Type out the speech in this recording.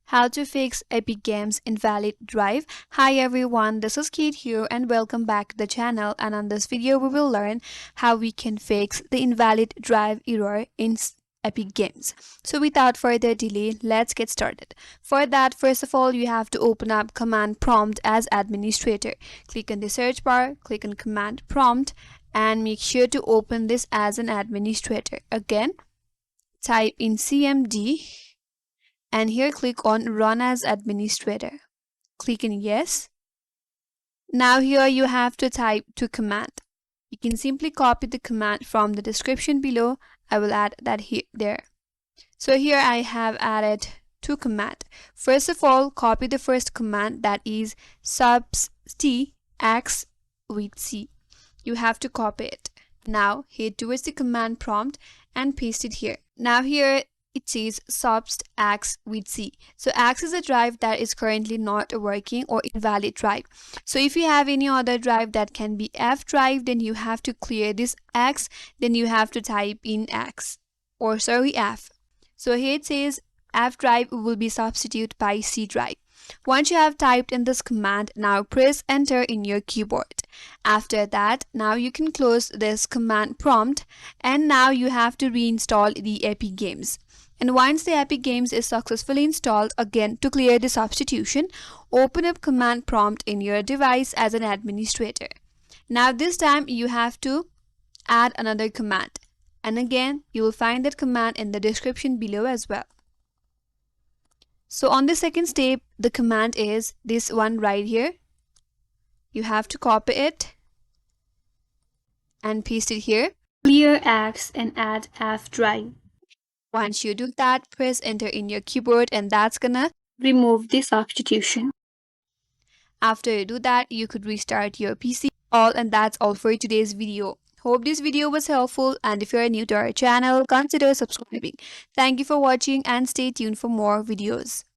How to fix Epic Games Invalid drive. Hi everyone, this is Kate here and welcome back to the channel, and on this video we will learn how we can fix the invalid drive error in Epic Games. So without further delay, let's get started. For that, first of all, you have to open up command prompt as administrator. Click on the search bar, click on command prompt, and make sure to open this as an administrator. Again, type in cmd and here click on run as administrator. Click in yes. Now here you have to type to command. You can simply copy the command from the description below. I will add that there. So here I have added to command. First of all, copy the first command, that is subst x with c. You have to copy it. Now head towards the command prompt and paste it here. Now here it says subst x with c. So x is a drive that is currently not working or invalid drive. So if you have any other drive that can be f drive, then you have to clear this x, then you have to type in f. So here it says f drive will be substituted by c drive. Once you have typed in this command, now press enter in your keyboard. After that, now you can close this command prompt, and now you have to reinstall the Epic Games. And once the Epic Games is successfully installed, again to clear the substitution, open up command prompt in your device as an administrator. Now this time you have to add another command, and again you will find that command in the description below as well. So on the second step, the command is this one right here. You have to copy it and paste it here. Clear x and add f drive. Once you do that, press enter in your keyboard, and that's gonna remove the substitution. After you do that, you could restart your PC. And that's all for today's video. Hope this video was helpful, and if you are new to our channel, consider subscribing. Thank you for watching and stay tuned for more videos.